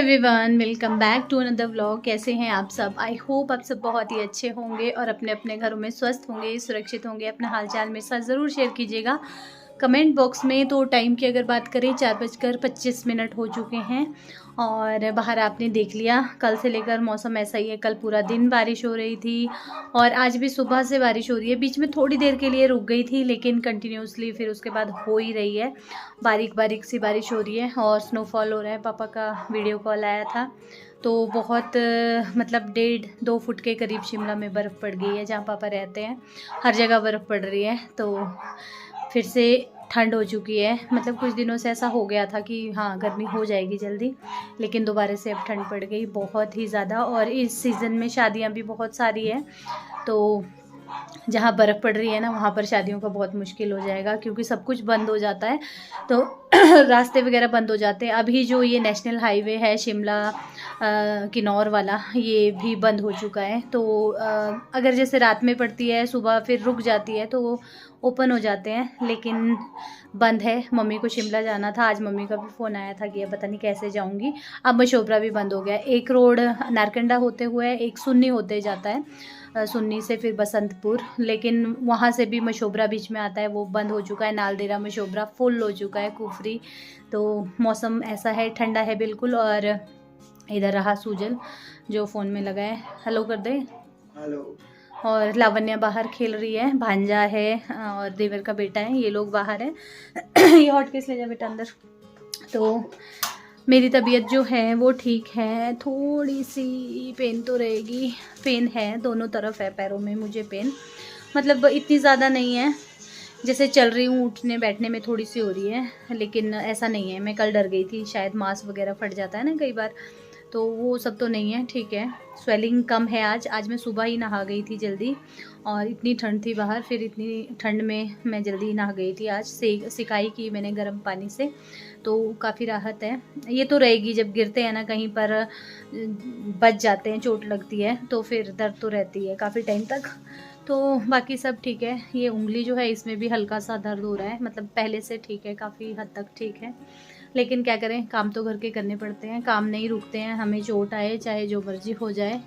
Everyone, welcome back to another vlog. कैसे हैं आप सब? आई होप आप सब बहुत ही अच्छे होंगे और अपने अपने घरों में स्वस्थ होंगे, सुरक्षित होंगे। अपना हालचाल मेरे साथ ज़रूर शेयर कीजिएगा कमेंट बॉक्स में। तो टाइम की अगर बात करें 4:25 हो चुके हैं और बाहर आपने देख लिया कल से लेकर मौसम ऐसा ही है। कल पूरा दिन बारिश हो रही थी और आज भी सुबह से बारिश हो रही है। बीच में थोड़ी देर के लिए रुक गई थी लेकिन कंटिन्यूसली फिर उसके बाद हो ही रही है। बारीक बारीक सी बारिश हो रही है और स्नोफॉल हो रहा है। पापा का वीडियो कॉल आया था तो बहुत मतलब 1.5-2 फुट के करीब शिमला में बर्फ़ पड़ गई है। जहाँ पापा रहते हैं हर जगह बर्फ़ पड़ रही है। तो फिर से ठंड हो चुकी है। मतलब कुछ दिनों से ऐसा हो गया था कि हाँ गर्मी हो जाएगी जल्दी, लेकिन दोबारा से अब ठंड पड़ गई बहुत ही ज़्यादा। और इस सीज़न में शादियाँ भी बहुत सारी हैं तो जहाँ बर्फ़ पड़ रही है ना वहाँ पर शादियों का बहुत मुश्किल हो जाएगा क्योंकि सब कुछ बंद हो जाता है। तो रास्ते वगैरह बंद हो जाते हैं। अभी जो ये नेशनल हाईवे है शिमला किन्नौर वाला, ये भी बंद हो चुका है। तो अगर जैसे रात में पड़ती है सुबह फिर रुक जाती है तो ओपन हो जाते हैं, लेकिन बंद है। मम्मी को शिमला जाना था, आज मम्मी का भी फ़ोन आया था कि अब पता नहीं कैसे जाऊंगी। अब मशोबरा भी बंद हो गया। एक रोड नारकंडा होते हुए एक सुन्नी होते जाता है, सुन्नी से फिर बसंतपुर, लेकिन वहाँ से भी मशोबरा बीच में आता है, वो बंद हो चुका है। नालदेरा मशोबरा फुल हो चुका है, कुफरी। तो मौसम ऐसा है, ठंडा है बिल्कुल। और इधर रहा सूजल जो फ़ोन में लगा है। हेलो कर दे। हेलो। और लावण्या बाहर खेल रही है, भांजा है और देवर का बेटा है, ये लोग बाहर हैं। ये हॉटकेस ले जा बेटा अंदर। तो मेरी तबीयत जो है वो ठीक है, थोड़ी सी पेन तो रहेगी। पेन है दोनों तरफ है, पैरों में मुझे पेन, मतलब इतनी ज़्यादा नहीं है। जैसे चल रही हूँ उठने बैठने में थोड़ी सी हो रही है, लेकिन ऐसा नहीं है। मैं कल डर गई थी शायद मांस वगैरह फट जाता है ना कई बार, तो वो सब तो नहीं है, ठीक है। स्वेलिंग कम है आज मैं सुबह ही नहा गई थी जल्दी और इतनी ठंड थी बाहर, फिर इतनी ठंड में मैं जल्दी नहा गई थी। आज सिकाई की मैंने गर्म पानी से, तो काफ़ी राहत है। ये तो रहेगी जब गिरते हैं ना कहीं पर, बच जाते हैं, चोट लगती है तो फिर दर्द तो रहती है काफ़ी टाइम तक। तो बाकी सब ठीक है। ये उंगली जो है इसमें भी हल्का सा दर्द हो रहा है, मतलब पहले से ठीक है, काफ़ी हद तक ठीक है। लेकिन क्या करें, काम तो घर के करने पड़ते हैं, काम नहीं रुकते हैं, हमें चोट आए चाहे जो मर्जी हो जाए।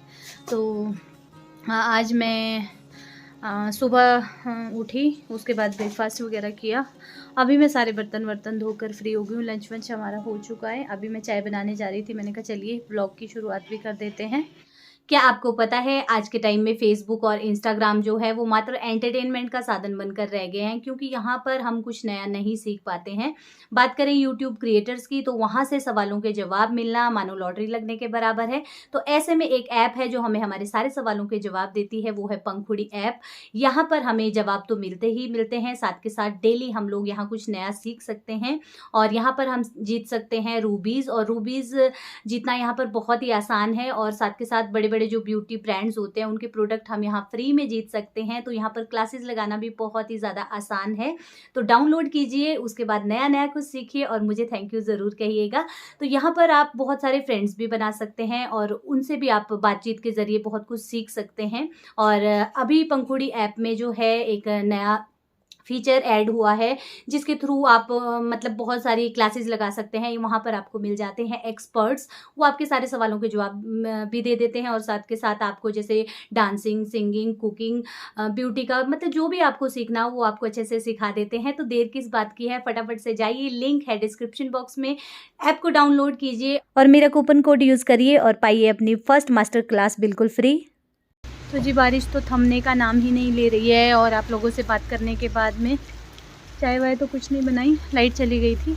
तो हाँ, आज मैं सुबह उठी, उसके बाद ब्रेकफास्ट वगैरह किया। अभी मैं सारे बर्तन वर्तन धोकर फ्री हो गई हूँ। लंच वंच हमारा हो चुका है। अभी मैं चाय बनाने जा रही थी, मैंने कहा चलिए ब्लॉग की शुरुआत भी कर देते हैं। क्या आपको पता है आज के टाइम में फेसबुक और इंस्टाग्राम जो है वो मात्र एंटरटेनमेंट का साधन बनकर रह गए हैं, क्योंकि यहाँ पर हम कुछ नया नहीं सीख पाते हैं। बात करें यूट्यूब क्रिएटर्स की तो वहाँ से सवालों के जवाब मिलना मानो लॉटरी लगने के बराबर है। तो ऐसे में एक ऐप है जो हमें हमारे सारे सवालों के जवाब देती है, वो है पंखुड़ी ऐप। यहाँ पर हमें जवाब तो मिलते ही मिलते हैं, साथ के साथ डेली हम लोग यहाँ कुछ नया सीख सकते हैं और यहाँ पर हम जीत सकते हैं रूबीज़। और रूबीज़ जीतना यहाँ पर बहुत ही आसान है और साथ के साथ बड़े बड़े जो ब्यूटी ब्रांड्स होते हैं उनके प्रोडक्ट हम यहाँ फ्री में जीत सकते हैं। तो यहाँ पर क्लासेस लगाना भी बहुत ही ज़्यादा आसान है। तो डाउनलोड कीजिए, उसके बाद नया नया कुछ सीखिए और मुझे थैंक यू ज़रूर कहिएगा। तो यहाँ पर आप बहुत सारे फ्रेंड्स भी बना सकते हैं और उनसे भी आप बातचीत के ज़रिए बहुत कुछ सीख सकते हैं। और अभी पंखुड़ी ऐप में जो है एक नया फीचर ऐड हुआ है जिसके थ्रू आप मतलब बहुत सारी क्लासेस लगा सकते हैं। वहाँ पर आपको मिल जाते हैं एक्सपर्ट्स, वो आपके सारे सवालों के जवाब भी दे देते हैं और साथ के साथ आपको जैसे डांसिंग, सिंगिंग, कुकिंग, ब्यूटी का मतलब जो भी आपको सीखना हो वो आपको अच्छे से सिखा देते हैं। तो देर किस बात की है, फटाफट से जाइए, लिंक है डिस्क्रिप्शन बॉक्स में, ऐप को डाउनलोड कीजिए और मेरा कूपन कोड यूज़ करिए और पाइए अपनी फर्स्ट मास्टर क्लास बिल्कुल फ्री। तो जी बारिश तो थमने का नाम ही नहीं ले रही है और आप लोगों से बात करने के बाद में चाय वाय तो कुछ नहीं बनाई, लाइट चली गई थी,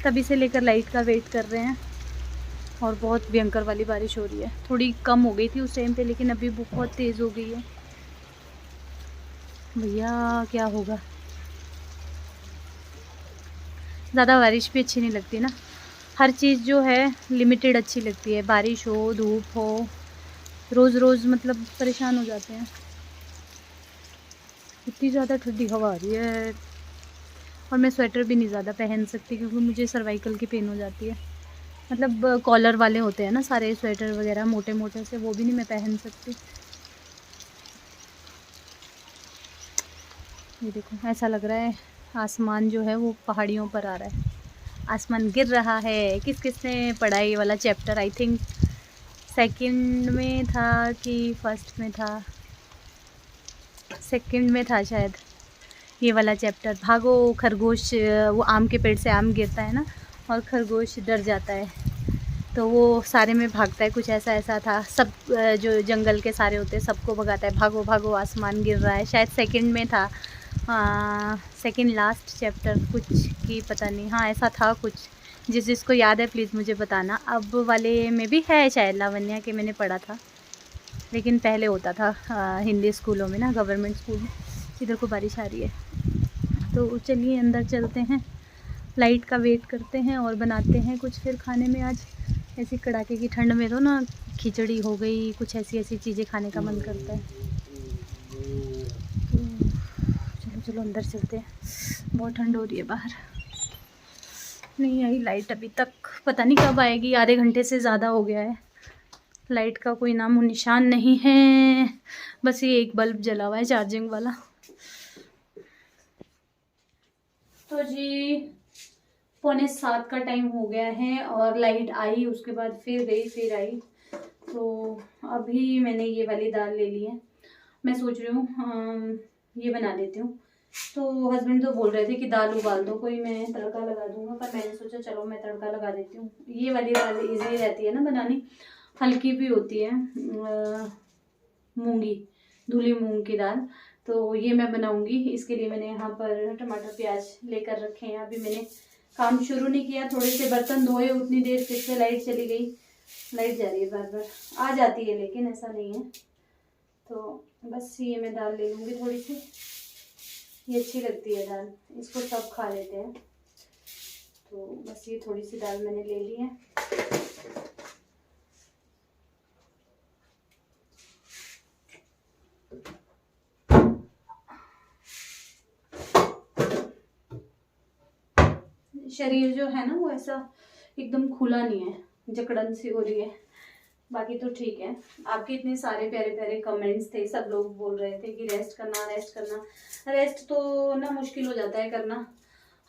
तभी से लेकर लाइट का वेट कर रहे हैं। और बहुत भयंकर वाली बारिश हो रही है, थोड़ी कम हो गई थी उस टाइम पे लेकिन अभी बहुत तेज़ हो गई है। भैया क्या होगा, ज़्यादा बारिश भी अच्छी नहीं लगती ना, हर चीज़ जो है लिमिटेड अच्छी लगती है। बारिश हो धूप हो, रोज़ रोज़ मतलब परेशान हो जाते हैं। इतनी ज़्यादा ठंडी हवा आ रही है और मैं स्वेटर भी नहीं ज़्यादा पहन सकती क्योंकि मुझे सर्वाइकल की पेन हो जाती है। मतलब कॉलर वाले होते हैं ना सारे स्वेटर वगैरह मोटे मोटे से, वो भी नहीं मैं पहन सकती। ये देखो ऐसा लग रहा है आसमान जो है वो पहाड़ियों पर आ रहा है। आसमान गिर रहा है। किस किस ने पढ़ा ये वाला चैप्टर? आई थिंक सेकंड में था कि फर्स्ट में था, सेकंड में था शायद ये वाला चैप्टर। भागो खरगोश, वो आम के पेड़ से आम गिरता है ना और खरगोश डर जाता है तो वो सारे में भागता है, कुछ ऐसा ऐसा था। सब जो जंगल के सारे होते हैं सबको भगाता है, भागो भागो आसमान गिर रहा है। शायद सेकंड में था, सेकंड लास्ट चैप्टर कुछ की पता नहीं, हाँ ऐसा था कुछ। जिसको याद है प्लीज़ मुझे बताना। अब वाले में भी है शायद लावण्या के, मैंने पढ़ा था लेकिन पहले होता था हिंदी स्कूलों में ना, गवर्नमेंट स्कूल में। इधर को बारिश आ रही है तो चलिए अंदर चलते हैं, लाइट का वेट करते हैं और बनाते हैं कुछ फिर खाने में। आज ऐसी कड़ाके की ठंड में तो ना खिचड़ी हो गई, कुछ ऐसी ऐसी चीज़ें खाने का मन करता है। तो चलो चलो अंदर चलते हैं, बहुत ठंड हो रही है बाहर। नहीं आई लाइट अभी तक, पता नहीं कब आएगी, आधे घंटे से ज़्यादा हो गया है। लाइट का कोई नामो निशान नहीं है, बस ये एक बल्ब जला हुआ है चार्जिंग वाला। तो जी 6:45 का टाइम हो गया है और लाइट आई, उसके बाद फिर गई फिर आई। तो अभी मैंने ये वाली दाल ले ली है, मैं सोच रही हूँ ये बना लेती हूँ। तो हस्बैंड तो बोल रहे थे कि दाल उबाल दो कोई, मैं तड़का लगा दूंगा, पर मैंने सोचा चलो मैं तड़का लगा देती हूँ। ये वाली दाल इजी रहती है ना बनानी, हल्की भी होती है, मूंगी धुली मूंग की दाल। तो ये मैं बनाऊंगी, इसके लिए मैंने यहाँ पर टमाटर प्याज लेकर रखे हैं। अभी मैंने काम शुरू नहीं किया, थोड़े से बर्तन धोए, उतनी देर फिर से लाइट चली गई। लाइट जा रही है बार बार, आ जाती है लेकिन ऐसा नहीं है। तो बस ये मैं दाल ले लूँगी थोड़ी सी, ये अच्छी लगती है दाल, इसको सब खा लेते हैं। तो बस ये थोड़ी सी दाल मैंने ले ली है। शरीर जो है ना वो ऐसा एकदम खुला नहीं है, जकड़न सी हो रही है, बाकी तो ठीक है। आपके इतने सारे प्यारे प्यारे कमेंट्स थे, सब लोग बोल रहे थे कि रेस्ट करना रेस्ट करना। रेस्ट तो ना मुश्किल हो जाता है करना।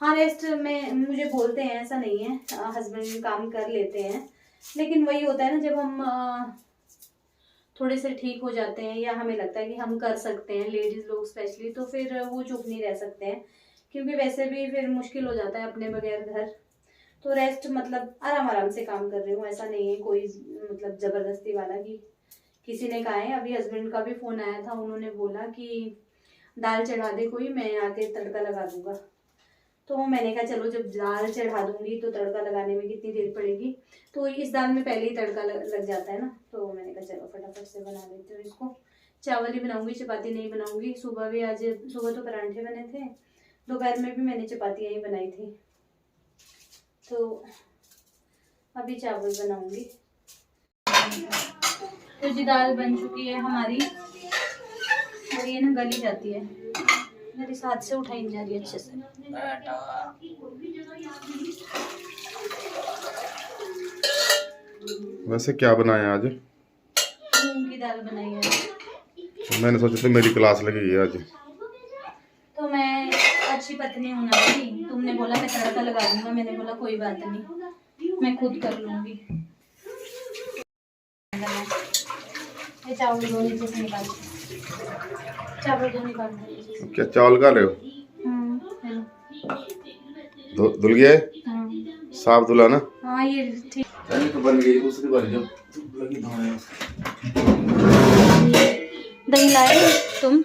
हाँ रेस्ट में मुझे बोलते हैं, ऐसा नहीं है, हस्बैंड काम कर लेते हैं, लेकिन वही होता है ना जब हम थोड़े से ठीक हो जाते हैं या हमें लगता है कि हम कर सकते हैं, लेडीज़ लोग स्पेशली, तो फिर वो चुप नहीं रह सकते हैं, क्योंकि वैसे भी फिर मुश्किल हो जाता है अपने बगैर घर। तो रेस्ट मतलब आराम आराम से काम कर रही हूँ, ऐसा नहीं है कोई मतलब ज़बरदस्ती वाला कि किसी ने कहा है। अभी हस्बैंड का भी फ़ोन आया था, उन्होंने बोला कि दाल चढ़ा दे कोई, मैं आके तड़का लगा दूंगा। तो मैंने कहा चलो जब दाल चढ़ा दूंगी तो तड़का लगाने में कितनी देर पड़ेगी, तो इस दाल में पहले ही तड़का लग जाता है ना। तो मैंने कहा चलो फटाफट से बना लेती हूँ इसको। चावल ही बनाऊंगी, चपाती नहीं बनाऊंगी। सुबह भी, आज सुबह तो परांठे बने थे, दोपहर में भी मैंने चपातियाँ ही बनाई थी, तो अभी चावल बनाऊंगी। तो जी दाल बन चुकी है हमारी, और ये ना गली जाती है, मेरे हाथ से उठाई नहीं जा रही अच्छे से। वैसे क्या बनाया आज? मूंग की दाल बनाई है। मैंने सोचा था मेरी क्लास लगी है आज, तो मैं अच्छी पत्नी हूँ ना भाई, तुमने बोला मैं तड़का लगा दूंगा, मैंने बोला कोई बात नहीं मैं खुद कर लूँगी। ये चावल दो नीचे से निकाल, चावल दो निकाल दो। क्या चावल खा रहे हो? धुल गया है? साफ धुला ना? हाँ ये ठीक तो बन गई दूसरी बार जब लगी धाने। दही लाए तुम?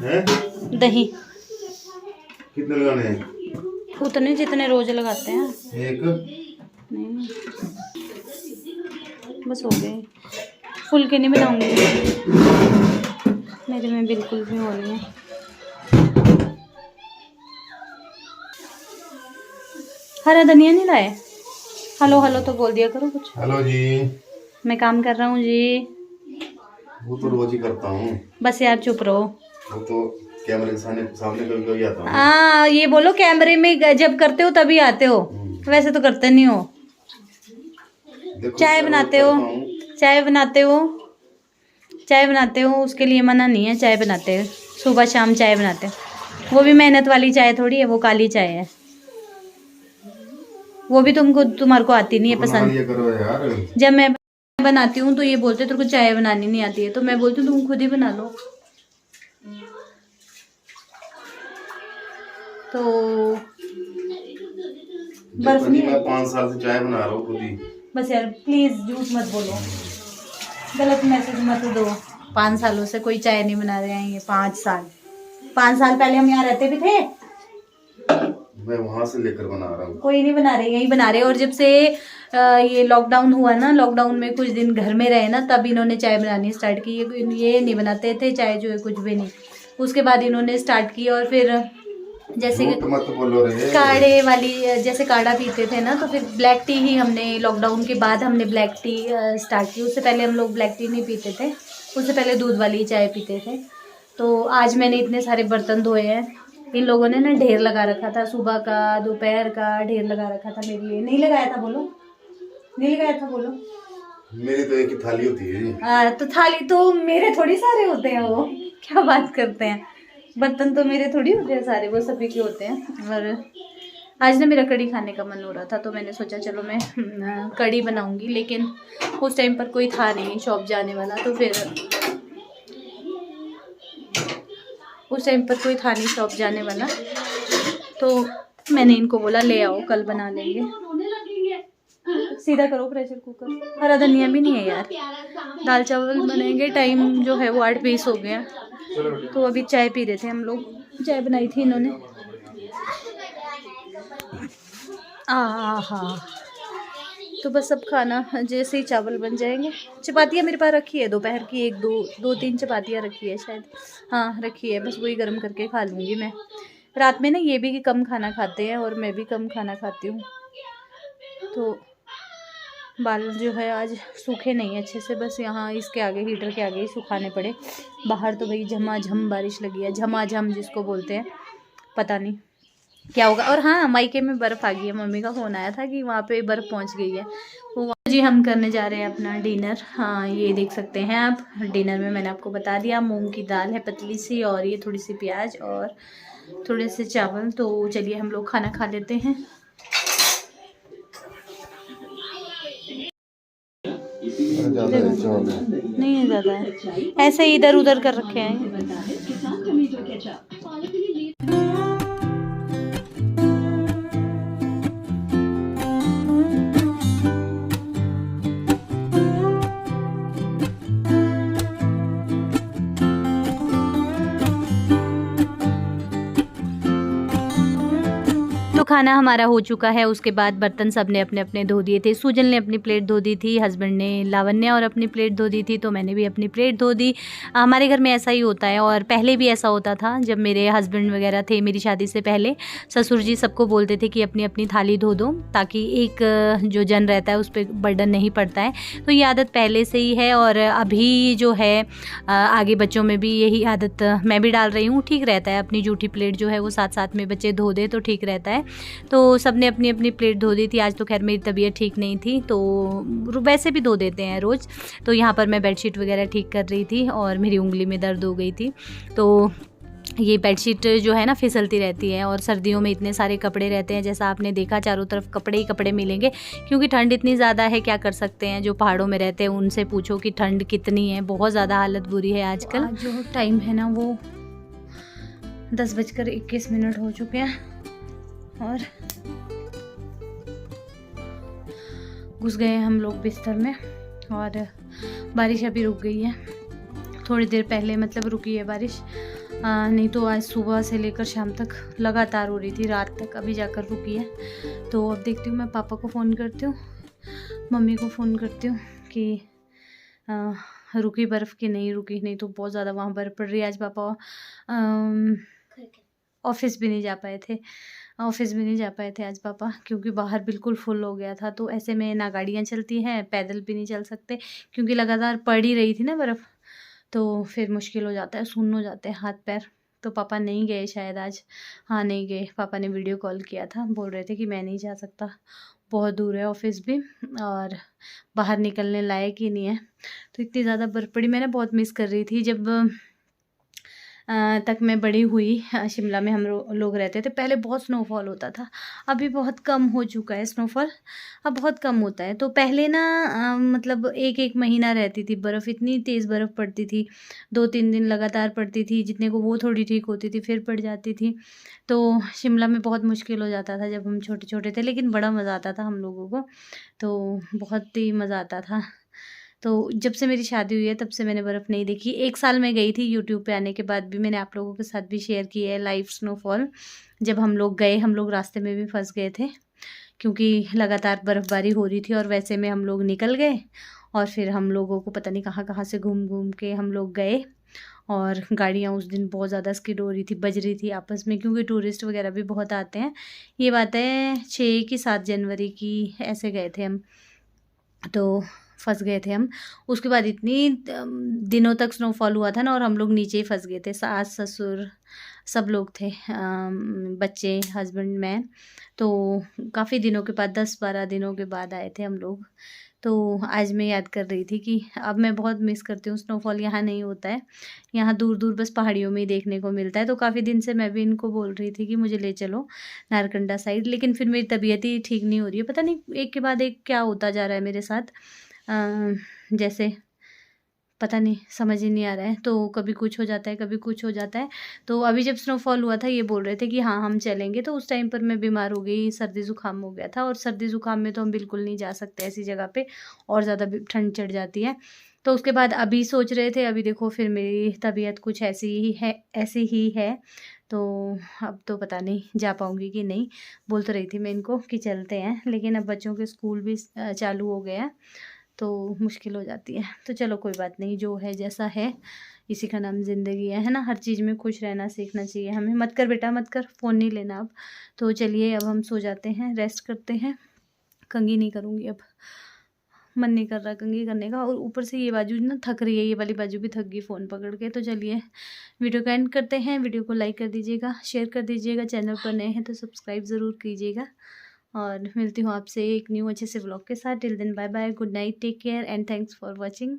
हैं? दही कितने लगाने हैं? उतने जितने रोज लगाते हैं। एक नहीं बस हो गए, फुलके नहीं बनाऊंगी मेरे में बिल्कुल भी हो रही है। हरा धनिया नहीं लाए? हेलो हेलो तो बोल दिया करो कुछ। हेलो जी, मैं काम कर रहा हूँ जी। वो तो रोज ही करता हूँ। बस यार चुप रहो। वो तो कैमरे के सामने कभी कभी आता हूँ। हाँ ये बोलो कैमरे में जब करते हो तभी आते हो, वैसे तो करते नहीं हो। चाय बनाते हो, चाय बनाते हो, चाय बनाते हो, उसके लिए मना नहीं है, चाय बनाते हो सुबह शाम चाय बनाते हो। वो भी मेहनत वाली चाय थोड़ी है, वो काली चाय है। वो भी तुम्हारे को आती नहीं है बना पसंद। लिया करो यार। जब मैं बनाती हूँ तो ये बोलते तेरे को चाय बनानी नहीं आती है, तो मैं बोलती हूँ तुम खुद ही बना लो। तो बर्फ देखो नहीं जी, है। मैं 5 साल से चाय बना रहा हूँ खुद ही। बस यार प्लीज झूठ मत बोलो, गलत मैसेज मत दो। 5 सालों से कोई चाय नहीं बना रहे हैं ये। 5 साल पहले हम यहाँ रहते भी थे। मैं वहां से लेकर बना रहा हूँ। कोई नहीं बना रहे, यही बना रहे। और जब से ये लॉकडाउन हुआ ना, लॉकडाउन में कुछ दिन घर में रहे ना, तब इन्होंने चाय बनानी स्टार्ट की। ये नहीं बनाते थे चाय जो है, कुछ भी नहीं। उसके बाद इन्होंने स्टार्ट की। और फिर जैसे झूठ मत बोलो रे। काढ़े वाली, जैसे काढ़ा पीते थे ना, तो फिर ब्लैक टी ही हमने लॉकडाउन के बाद हमने ब्लैक टी स्टार्ट की। उससे पहले हम लोग ब्लैक टी नहीं पीते थे, उससे पहले दूध वाली ही चाय पीते थे। तो आज मैंने इतने सारे बर्तन धोए हैं। इन लोगों ने ना ढेर लगा रखा था, सुबह का दोपहर का ढेर लगा रखा था मेरे लिए। नहीं लगाया था बोलो, नहीं लगाया था बोलो। मेरी तो एक ही थाली होती है। तो थाली तो मेरे थोड़ी सारे होते हैं, वो क्या बात करते हैं। बर्तन तो मेरे थोड़ी होते हैं सारे, वो सभी के होते हैं। और आज ना मेरा कढ़ी खाने का मन हो रहा था, तो मैंने सोचा चलो मैं कढ़ी बनाऊंगी। लेकिन उस टाइम पर कोई था नहीं शॉप जाने वाला, तो फिर उस टाइम पर कोई था नहीं शॉप जाने वाला, तो मैंने इनको बोला ले आओ कल बना लेंगे। सीधा करो प्रेशर कुकर। हरा धनिया भी नहीं है यार। दाल चावल बनेंगे, टाइम जो है वो 8:20 हो गया। तो अभी चाय पी रहे थे हम लोग। चाय बनाई थी इन्होंने। हाँ, तो बस अब खाना जैसे ही चावल बन जाएंगे। चपातियाँ मेरे पास रखी है दोपहर की, 1-2-3 चपातियाँ रखी है शायद। हाँ रखी है, बस वही गर्म करके खा लूँगी मैं। रात में ना ये भी कम खाना खाते हैं और मैं भी कम खाना खाती हूँ, तो बाल जो है आज सूखे नहीं अच्छे से। बस यहाँ इसके आगे, हीटर के आगे ही सुखाने पड़े। बाहर तो भाई झमाझम बारिश लगी है, झमाझम जिसको बोलते हैं, पता नहीं क्या होगा। और हाँ, मायके में बर्फ़ आ गई है। मम्मी का फ़ोन आया था कि वहाँ पे बर्फ़ पहुँच गई है। वो जी हम करने जा रहे हैं अपना डिनर। हाँ ये देख सकते हैं आप। डिनर में मैंने आपको बता दिया, मूंग की दाल है पतली सी, और ये थोड़ी सी प्याज और थोड़े से चावल। तो चलिए हम लोग खाना खा लेते हैं। नहीं है ज़्यादा है, ऐसे ही इधर उधर कर रखे हैं। तो खाना हमारा हो चुका है। उसके बाद बर्तन सब ने अपने अपने धो दिए थे। सुजल ने अपनी प्लेट धो दी थी, हस्बैंड ने लावण्या और अपनी प्लेट धो दी थी, तो मैंने भी अपनी प्लेट धो दी। हमारे घर में ऐसा ही होता है, और पहले भी ऐसा होता था जब मेरे हस्बैंड वगैरह थे। मेरी शादी से पहले ससुर जी सबको बोलते थे कि अपनी अपनी थाली धो दो, ताकि एक जो जन रहता है उस पर बर्डन नहीं पड़ता है। तो ये आदत पहले से ही है, और अभी जो है आगे बच्चों में भी यही आदत मैं भी डाल रही हूँ। ठीक रहता है, अपनी जूठी प्लेट जो है वो साथ साथ में बच्चे धो दे तो ठीक रहता है। तो सबने अपनी अपनी प्लेट धो दी थी। आज तो खैर मेरी तबीयत ठीक नहीं थी, तो वैसे भी धो देते हैं रोज़। तो यहाँ पर मैं बेडशीट वगैरह ठीक कर रही थी, और मेरी उंगली में दर्द हो गई थी। तो ये बेडशीट जो है ना फिसलती रहती है, और सर्दियों में इतने सारे कपड़े रहते हैं, जैसा आपने देखा चारों तरफ कपड़े ही कपड़े मिलेंगे, क्योंकि ठंड इतनी ज़्यादा है। क्या कर सकते हैं, जो पहाड़ों में रहते हैं उनसे पूछो कि ठंड कितनी है। बहुत ज़्यादा हालत बुरी है आजकल। जो टाइम है ना वो 10:21 हो चुके हैं, और घुस गए हैं हम लोग बिस्तर में। और बारिश अभी रुक गई है, थोड़ी देर पहले मतलब रुकी है बारिश। नहीं तो आज सुबह से लेकर शाम तक लगातार हो रही थी, रात तक, अभी जाकर रुकी है। तो अब देखती हूँ, मैं पापा को फ़ोन करती हूँ, मम्मी को फ़ोन करती हूँ कि रुकी बर्फ़ की नहीं रुकी। नहीं तो बहुत ज़्यादा वहाँ बर्फ़ पड़ रही है। आज पापा ऑफिस भी नहीं जा पाए थे आज पापा, क्योंकि बाहर बिल्कुल फुल हो गया था। तो ऐसे में ना गाड़ियाँ चलती हैं, पैदल भी नहीं चल सकते, क्योंकि लगातार पड़ ही रही थी ना बर्फ़। तो फिर मुश्किल हो जाता है, सुन्न हो जाते हैं हाथ पैर। तो पापा नहीं गए शायद आज। हाँ नहीं गए, पापा ने वीडियो कॉल किया था, बोल रहे थे कि मैं नहीं जा सकता, बहुत दूर है ऑफिस भी, और बाहर निकलने लायक ही नहीं है। तो इतनी ज़्यादा बर्फ़ पड़ी, मैं ना बहुत मिस कर रही थी जब तक मैं बड़ी हुई। शिमला में हम लोग रहते थे। पहले बहुत स्नोफॉल होता था, अभी बहुत कम हो चुका है स्नोफॉल, अब बहुत कम होता है। तो पहले ना मतलब एक एक महीना रहती थी बर्फ़, इतनी तेज़ बर्फ़ पड़ती थी, 2-3 दिन लगातार पड़ती थी, जितने को वो थोड़ी ठीक होती थी फिर पड़ जाती थी। तो शिमला में बहुत मुश्किल हो जाता था जब हम छोटे-छोटे थे, लेकिन बड़ा मज़ा आता था हम लोगों को, तो बहुत ही मज़ा आता था। तो जब से मेरी शादी हुई है तब से मैंने बर्फ़ नहीं देखी। 1 साल मैं गई थी यूट्यूब पे आने के बाद भी, मैंने आप लोगों के साथ भी शेयर की है लाइव स्नोफॉल। जब हम लोग गए, हम लोग रास्ते में भी फँस गए थे क्योंकि लगातार बर्फ़बारी हो रही थी और वैसे में हम लोग निकल गए और फिर हम लोगों को पता नहीं कहाँ-कहाँ से घूम-घूम के हम लोग गए और गाड़ियाँ उस दिन बहुत ज़्यादा स्किड हो रही थी, बज रही थी आपस में, क्योंकि टूरिस्ट वग़ैरह भी बहुत आते हैं। ये बात है 6 की 7 जनवरी की, ऐसे गए थे हम। तो फँस गए थे हम। उसके बाद इतनी दिनों तक स्नोफॉल हुआ था ना, और हम लोग नीचे ही फँस गए थे। सास-ससुर सब लोग थे, बच्चे, हस्बैंड, मैं। तो काफ़ी दिनों के बाद, 10-12 दिनों के बाद आए थे हम लोग। तो आज मैं याद कर रही थी कि अब मैं बहुत मिस करती हूँ स्नोफॉल, यहाँ नहीं होता है। यहाँ दूर-दूर बस पहाड़ियों में ही देखने को मिलता है। तो काफ़ी दिन से मैं भी इनको बोल रही थी कि मुझे ले चलो नारकंडा साइड, लेकिन फिर मेरी तबीयत ही ठीक नहीं हो रही है। पता नहीं एक के बाद एक क्या होता जा रहा है मेरे साथ। जैसे पता नहीं, समझ ही नहीं आ रहा है। तो कभी कुछ हो जाता है, कभी कुछ हो जाता है। तो अभी जब स्नोफॉल हुआ था, ये बोल रहे थे कि हाँ, हम चलेंगे, तो उस टाइम पर मैं बीमार हो गई, सर्दी-ज़ुकाम हो गया था, और सर्दी-ज़ुकाम में तो हम बिल्कुल नहीं जा सकते ऐसी जगह पे, और ज़्यादा भी ठंड चढ़ जाती है। तो उसके बाद अभी सोच रहे थे, अभी देखो फिर मेरी तबीयत कुछ ऐसी ही है। तो अब तो पता नहीं जा पाऊँगी कि नहीं। बोल तो रही थी मैं इनको कि चलते हैं, लेकिन अब बच्चों के स्कूल भी चालू हो गए हैं, तो मुश्किल हो जाती है। तो चलो कोई बात नहीं, जो है जैसा है, इसी का नाम ज़िंदगी है ना? हर चीज़ में खुश रहना सीखना चाहिए हमें। मत कर बेटा, मत कर, फ़ोन नहीं लेना अब। तो चलिए अब हम सो जाते हैं, रेस्ट करते हैं। कंघी नहीं करूँगी अब, मन नहीं कर रहा कंघी करने का, और ऊपर से ये बाजू ना थक रही है, ये वाली बाजू भी थक गई फ़ोन पकड़ के। तो चलिए वीडियो को एंड करते हैं। वीडियो को लाइक कर दीजिएगा, शेयर कर दीजिएगा, चैनल पर नए हैं तो सब्सक्राइब ज़रूर कीजिएगा, और मिलती हूँ आपसे एक न्यू अच्छे से व्लॉग के साथ। Till then bye bye, good night, take care and thanks for watching.